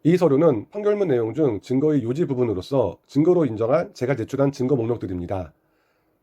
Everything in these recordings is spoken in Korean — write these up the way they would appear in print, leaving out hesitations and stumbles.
이 서류는 판결문 내용 중 증거의 요지 부분으로서 증거로 인정한 제가 제출한 증거 목록들입니다.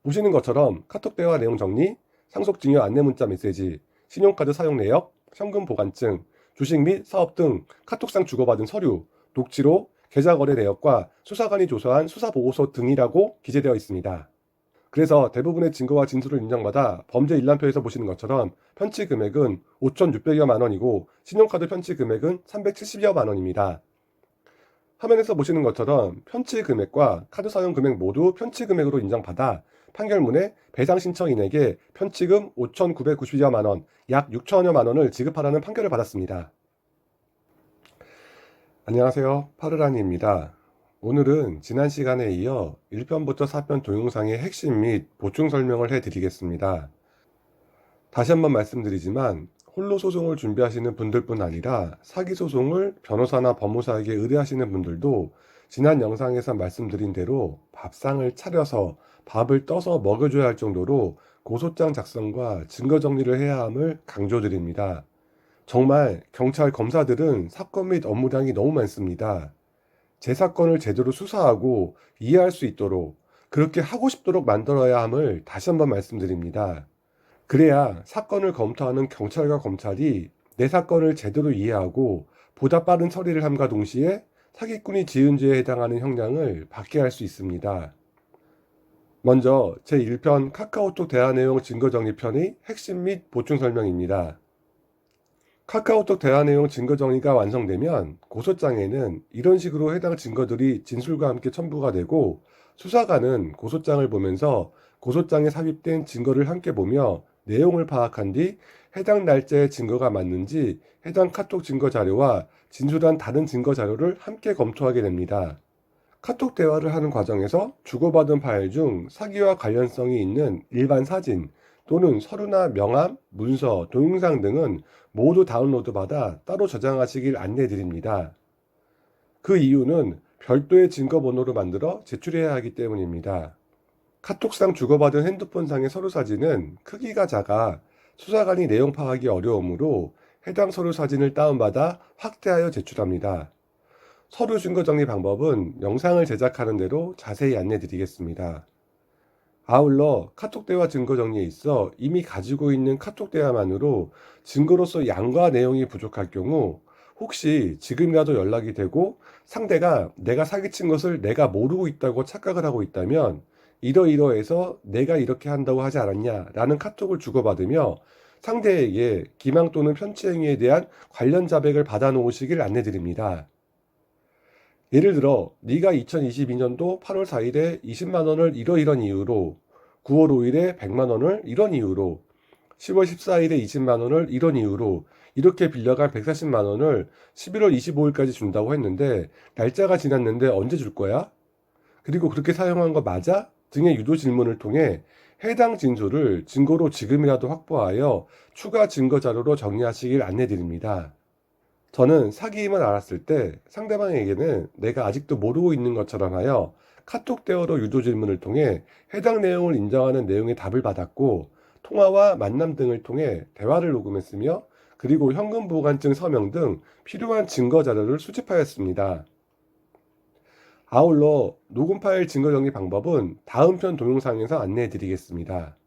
보시는 것처럼 카톡 대화 내용 정리, 상속 증여 안내 문자 메시지, 신용카드 사용 내역, 현금 보관증, 주식 및 사업 등 카톡상 주고받은 서류, 녹취록, 계좌 거래 내역과 수사관이 조사한 수사 보고서 등이라고 기재되어 있습니다. 그래서 대부분의 증거와 진술을 인정받아 범죄 일람표에서 보시는 것처럼 편취 금액은 5,600여만 원이고 신용카드 편취 금액은 370여만 원입니다. 화면에서 보시는 것처럼 편취 금액과 카드 사용 금액 모두 편취 금액으로 인정받아 판결문에 배상 신청인에게 편취금 5,990여만 원, 약 6천여만 원을 지급하라는 판결을 받았습니다. 안녕하세요. 파르라니입니다. 오늘은 지난 시간에 이어 1편부터 4편 동영상의 핵심 및 보충 설명을 해드리겠습니다. 다시 한번 말씀드리지만 홀로 소송을 준비하시는 분들뿐 아니라 사기 소송을 변호사나 법무사에게 의뢰하시는 분들도 지난 영상에서 말씀드린 대로 밥상을 차려서 밥을 떠서 먹여줘야 할 정도로 고소장 작성과 증거 정리를 해야 함을 강조드립니다. 정말 경찰 검사들은 사건 및 업무량이 너무 많습니다. 제 사건을 제대로 수사하고 이해할 수 있도록 그렇게 하고 싶도록 만들어야 함을 다시 한번 말씀드립니다. 그래야 사건을 검토하는 경찰과 검찰이 내 사건을 제대로 이해하고 보다 빠른 처리를 함과 동시에 사기꾼이 지은 죄에 해당하는 형량을 받게 할 수 있습니다. 먼저 제1편 카카오톡 대화 내용 증거 정리편의 핵심 및 보충 설명입니다. 카카오톡 대화 내용 증거 정리가 완성되면 고소장에는 이런 식으로 해당 증거들이 진술과 함께 첨부가 되고 수사관은 고소장을 보면서 고소장에 삽입된 증거를 함께 보며 내용을 파악한 뒤 해당 날짜의 증거가 맞는지 해당 카톡 증거 자료와 진술한 다른 증거 자료를 함께 검토하게 됩니다. 카톡 대화를 하는 과정에서 주고받은 파일 중 사기와 관련성이 있는 일반 사진 또는 서류나 명함, 문서, 동영상 등은 모두 다운로드 받아 따로 저장하시길 안내드립니다. 그 이유는 별도의 증거 번호로 만들어 제출해야 하기 때문입니다. 카톡상 주고받은 핸드폰상의 서류 사진은 크기가 작아 수사관이 내용 파악이 어려우므로 해당 서류 사진을 다운받아 확대하여 제출합니다. 서류 증거 정리 방법은 영상을 제작하는 대로 자세히 안내드리겠습니다. 아울러 카톡 대화 증거 정리에 있어 이미 가지고 있는 카톡 대화만으로 증거로서 양과 내용이 부족할 경우 혹시 지금이라도 연락이 되고 상대가 내가 사기친 것을 내가 모르고 있다고 착각을 하고 있다면 이러이러해서 내가 이렇게 한다고 하지 않았냐 라는 카톡을 주고받으며 상대에게 기망 또는 편취 행위에 대한 관련 자백을 받아 놓으시길 안내드립니다. 예를 들어 네가 2022년도 8월 4일에 20만 원을 이러이런 이유로 9월 5일에 100만 원을 이런 이유로 10월 14일에 20만 원을 이런 이유로 이렇게 빌려간 140만 원을 11월 25일까지 준다고 했는데 날짜가 지났는데 언제 줄 거야? 그리고 그렇게 사용한 거 맞아? 등의 유도 질문을 통해 해당 진술을 증거로 지금이라도 확보하여 추가 증거 자료로 정리하시길 안내드립니다. 저는 사기임을 알았을 때 상대방에게는 내가 아직도 모르고 있는 것처럼 하여 카톡 대화로 유도 질문을 통해 해당 내용을 인정하는 내용의 답을 받았고 통화와 만남 등을 통해 대화를 녹음했으며 그리고 현금 보관증 서명 등 필요한 증거 자료를 수집하였습니다. 아울러 녹음 파일 증거 정리 방법은 다음 편 동영상에서 안내해 드리겠습니다.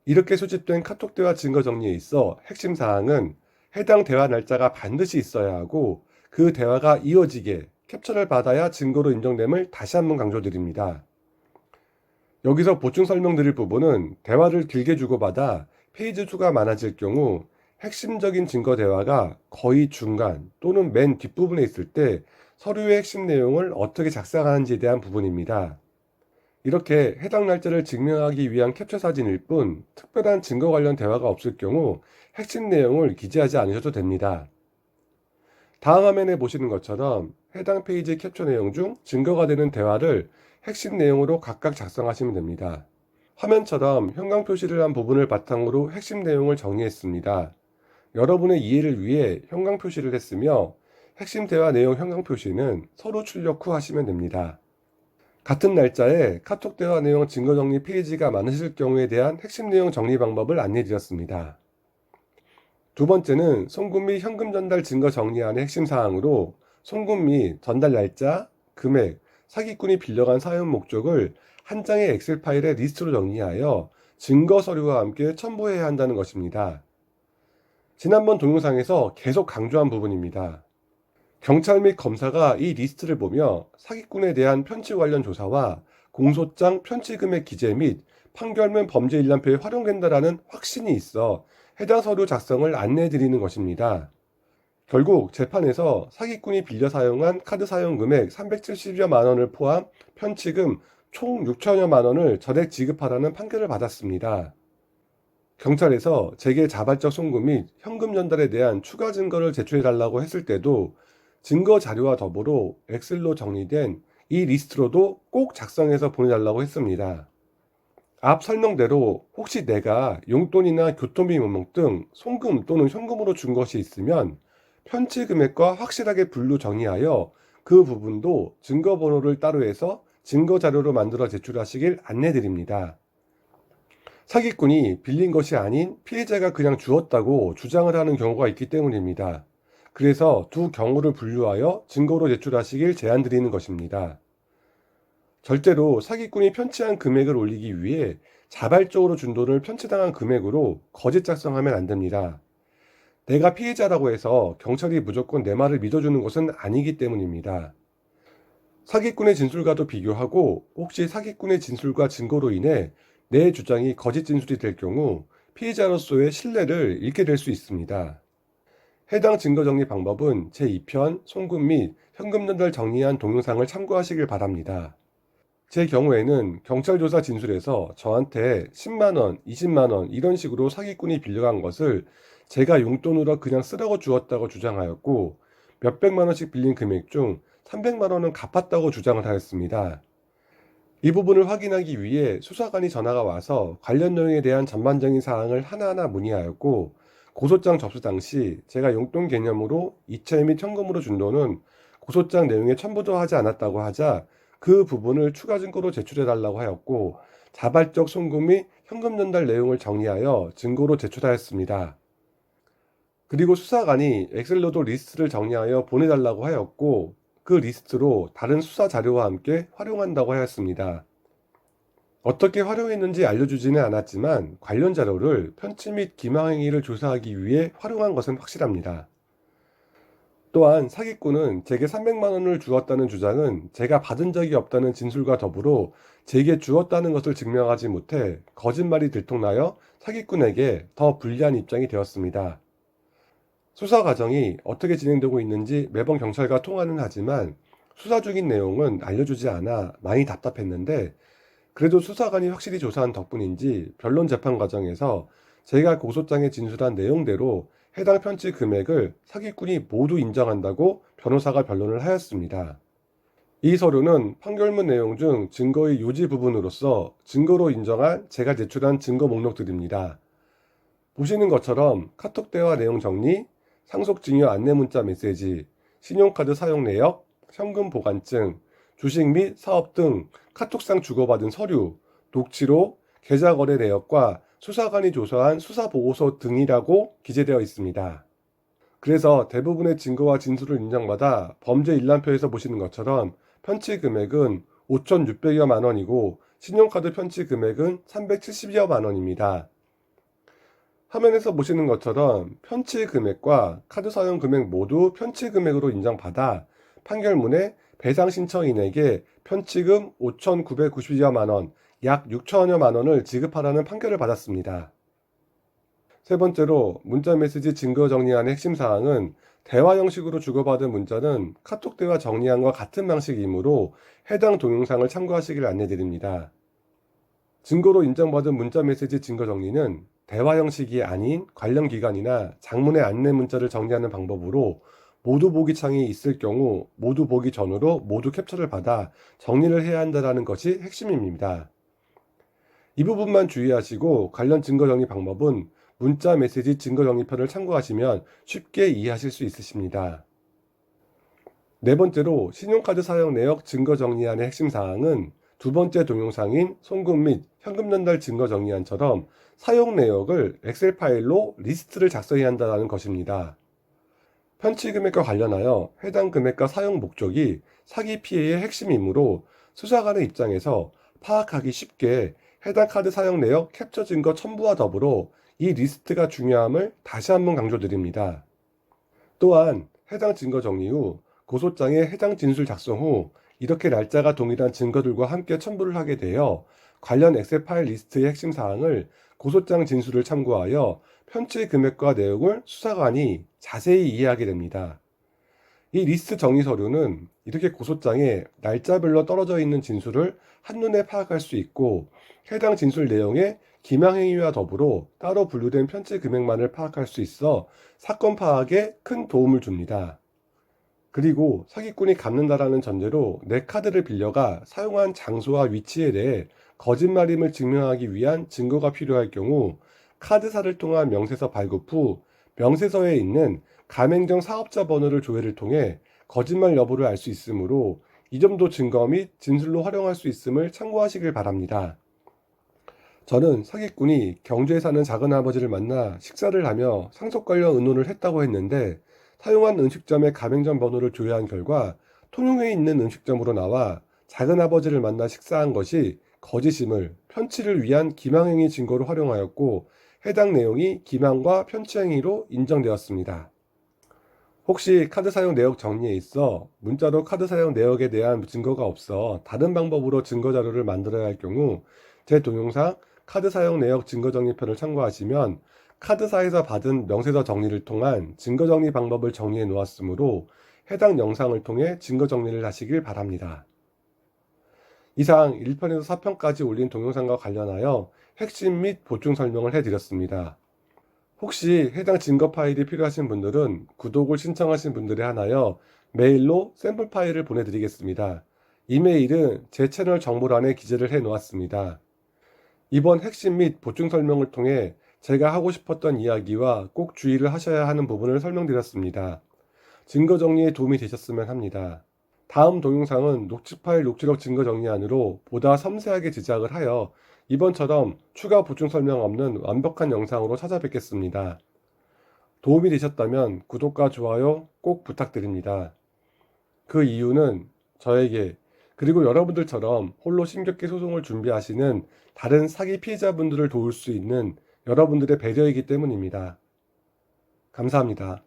이렇게 수집된 카톡 대화 증거 정리에 있어 핵심 사항은 해당 대화 날짜가 반드시 있어야 하고 그 대화가 이어지게 캡처를 받아야 증거로 인정됨을 다시 한번 강조드립니다. 여기서 보충 설명드릴 부분은 대화를 길게 주고받아 페이지 수가 많아질 경우 핵심적인 증거 대화가 거의 중간 또는 맨 뒷부분에 있을 때 서류의 핵심 내용을 어떻게 작성하는지에 대한 부분입니다. 이렇게 해당 날짜를 증명하기 위한 캡처 사진일 뿐 특별한 증거 관련 대화가 없을 경우 핵심 내용을 기재하지 않으셔도 됩니다. 다음 화면에 보시는 것처럼 해당 페이지 캡처 내용 중 증거가 되는 대화를 핵심 내용으로 각각 작성하시면 됩니다. 화면처럼 형광 표시를 한 부분을 바탕으로 핵심 내용을 정리했습니다. 여러분의 이해를 위해 형광 표시를 했으며 핵심 대화 내용 형광 표시는 서로 출력 후 하시면 됩니다. 같은 날짜에 카톡 대화 내용 증거 정리 페이지가 많으실 경우에 대한 핵심 내용 정리 방법을 안내드렸습니다. 두 번째는 송금 및 현금 전달 증거 정리안의 핵심 사항으로 송금 및 전달 날짜, 금액, 사기꾼이 빌려간 사용 목적을 한 장의 엑셀 파일에 리스트로 정리하여 증거 서류와 함께 첨부해야 한다는 것입니다. 지난번 동영상에서 계속 강조한 부분입니다. 경찰 및 검사가 이 리스트를 보며 사기꾼에 대한 편취 관련 조사와 공소장 편취 금액 기재 및 판결문 범죄 일람표에 활용된다라는 확신이 있어 해당 서류 작성을 안내해 드리는 것입니다. 결국 재판에서 사기꾼이 빌려 사용한 카드 사용 금액 370여만 원을 포함 편취금 총 6천여만 원을 전액 지급하라는 판결을 받았습니다. 경찰에서 제게 자발적 송금 및 현금 전달에 대한 추가 증거를 제출해달라고 했을 때도 증거 자료와 더불어 엑셀로 정리된 이 리스트로도 꼭 작성해서 보내달라고 했습니다. 앞 설명대로 혹시 내가 용돈이나 교통비 명목 등 송금 또는 현금으로 준 것이 있으면 편취 금액과 확실하게 분류 정리하여 그 부분도 증거 번호를 따로 해서 증거 자료로 만들어 제출하시길 안내드립니다. 사기꾼이 빌린 것이 아닌 피해자가 그냥 주었다고 주장을 하는 경우가 있기 때문입니다. 그래서 두 경우를 분류하여 증거로 제출하시길 제안드리는 것입니다. 절대로 사기꾼이 편취한 금액을 올리기 위해 자발적으로 준 돈을 편취당한 금액으로 거짓 작성하면 안 됩니다. 내가 피해자라고 해서 경찰이 무조건 내 말을 믿어주는 것은 아니기 때문입니다. 사기꾼의 진술과도 비교하고 혹시 사기꾼의 진술과 증거로 인해 내 주장이 거짓 진술이 될 경우 피해자로서의 신뢰를 잃게 될 수 있습니다. 해당 증거 정리 방법은 제2편 송금 및 현금 전달 정리한 동영상을 참고하시길 바랍니다. 제 경우에는 경찰 조사 진술에서 저한테 10만원, 20만원 이런 식으로 사기꾼이 빌려간 것을 제가 용돈으로 그냥 쓰라고 주었다고 주장하였고 몇백만원씩 빌린 금액 중 300만원은 갚았다고 주장을 하였습니다. 이 부분을 확인하기 위해 수사관이 전화가 와서 관련 내용에 대한 전반적인 사항을 하나하나 문의하였고 고소장 접수 당시 제가 용돈 개념으로 이체 및 현금으로 준 돈은 고소장 내용에 첨부도 하지 않았다고 하자 그 부분을 추가 증거로 제출해달라고 하였고 자발적 송금 및 현금 전달 내용을 정리하여 증거로 제출하였습니다. 그리고 수사관이 엑셀로도 리스트를 정리하여 보내달라고 하였고 그 리스트로 다른 수사 자료와 함께 활용한다고 하였습니다. 어떻게 활용했는지 알려주지는 않았지만 관련 자료를 편취 및 기망행위를 조사하기 위해 활용한 것은 확실합니다. 또한 사기꾼은 제게 300만 원을 주었다는 주장은 제가 받은 적이 없다는 진술과 더불어 제게 주었다는 것을 증명하지 못해 거짓말이 들통나여 사기꾼에게 더 불리한 입장이 되었습니다. 수사 과정이 어떻게 진행되고 있는지 매번 경찰과 통화는 하지만 수사 중인 내용은 알려주지 않아 많이 답답했는데 그래도 수사관이 확실히 조사한 덕분인지 변론 재판 과정에서 제가 고소장에 진술한 내용대로 해당 편취 금액을 사기꾼이 모두 인정한다고 변호사가 변론을 하였습니다. 이 서류는 판결문 내용 중 증거의 요지 부분으로서 증거로 인정한 제가 제출한 증거 목록들입니다. 보시는 것처럼 카톡 대화 내용 정리, 상속 증여 안내 문자 메시지, 신용카드 사용 내역, 현금 보관증, 주식 및 사업 등 카톡상 주고받은 서류, 녹취록, 계좌 거래 내역과 수사관이 조사한 수사보고서 등이라고 기재되어 있습니다. 그래서 대부분의 증거와 진술을 인정받아 범죄 일람표에서 보시는 것처럼 편취 금액은 5,600여만 원이고 신용카드 편취 금액은 370여만 원입니다. 화면에서 보시는 것처럼 편취 금액과 카드 사용 금액 모두 편취 금액으로 인정받아 판결문에 배상 신청인에게 편취금 5,990여만 원, 약 6천여만 원을 지급하라는 판결을 받았습니다. 세 번째로 문자 메시지 증거 정리안의 핵심 사항은 대화 형식으로 주고받은 문자는 카톡 대화 정리안과 같은 방식이므로 해당 동영상을 참고하시길 안내드립니다. 증거로 인정받은 문자 메시지 증거 정리는 대화 형식이 아닌 관련 기관이나 장문의 안내 문자를 정리하는 방법으로 모두 보기 창이 있을 경우 모두 보기 전후로 모두 캡처를 받아 정리를 해야 한다는 것이 핵심입니다. 이 부분만 주의하시고 관련 증거 정리 방법은 문자 메시지 증거 정리편을 참고하시면 쉽게 이해하실 수 있으십니다. 네 번째로 신용카드 사용 내역 증거 정리안의 핵심 사항은 두 번째 동영상인 송금 및 현금 전달 증거 정리안처럼 사용 내역을 엑셀 파일로 리스트를 작성해야 한다는 것입니다. 편취 금액과 관련하여 해당 금액과 사용 목적이 사기 피해의 핵심이므로 수사관의 입장에서 파악하기 쉽게 해당 카드 사용 내역 캡처 증거 첨부와 더불어 이 리스트가 중요함을 다시 한번 강조드립니다. 또한 해당 증거 정리 후 고소장에 해당 진술 작성 후 이렇게 날짜가 동일한 증거들과 함께 첨부를 하게 되어 관련 엑셀 파일 리스트의 핵심 사항을 고소장 진술을 참고하여 편취 금액과 내용을 수사관이 자세히 이해하게 됩니다. 이 리스트 정리 서류는 이렇게 고소장에 날짜별로 떨어져 있는 진술을 한눈에 파악할 수 있고 해당 진술 내용의 기망행위와 더불어 따로 분류된 편취 금액만을 파악할 수 있어 사건 파악에 큰 도움을 줍니다. 그리고 사기꾼이 갚는다라는 전제로 내 카드를 빌려가 사용한 장소와 위치에 대해 거짓말임을 증명하기 위한 증거가 필요할 경우 카드사를 통한 명세서 발급 후 명세서에 있는 가맹점 사업자 번호를 조회를 통해 거짓말 여부를 알 수 있으므로 이 점도 증거 및 진술로 활용할 수 있음을 참고하시길 바랍니다. 저는 사기꾼이 경주에 사는 작은아버지를 만나 식사를 하며 상속 관련 의논을 했다고 했는데 사용한 음식점의 가맹점 번호를 조회한 결과 통영에 있는 음식점으로 나와 작은아버지를 만나 식사한 것이 거짓임을 편취를 위한 기망행위 증거로 활용하였고 해당 내용이 기망과 편취 행위로 인정되었습니다. 혹시 카드 사용 내역 정리에 있어 문자로 카드 사용 내역에 대한 증거가 없어 다른 방법으로 증거 자료를 만들어야 할 경우 제 동영상 카드 사용 내역 증거 정리편을 참고하시면 카드사에서 받은 명세서 정리를 통한 증거 정리 방법을 정리해 놓았으므로 해당 영상을 통해 증거 정리를 하시길 바랍니다. 이상 1편에서 4편까지 올린 동영상과 관련하여 핵심 및 보충 설명을 해드렸습니다. 혹시 해당 증거 파일이 필요하신 분들은 구독을 신청하신 분들에 한하여 메일로 샘플 파일을 보내드리겠습니다. 이메일은 제 채널 정보란에 기재를 해 놓았습니다. 이번 핵심 및 보충 설명을 통해 제가 하고 싶었던 이야기와 꼭 주의를 하셔야 하는 부분을 설명드렸습니다. 증거 정리에 도움이 되셨으면 합니다. 다음 동영상은 녹취 파일 녹취록 증거 정리안으로 보다 섬세하게 제작을 하여 이번처럼 추가 보충 설명 없는 완벽한 영상으로 찾아뵙겠습니다. 도움이 되셨다면 구독과 좋아요 꼭 부탁드립니다. 그 이유는 저에게 그리고 여러분들처럼 홀로 심각하게 소송을 준비하시는 다른 사기 피해자분들을 도울 수 있는 여러분들의 배려이기 때문입니다. 감사합니다.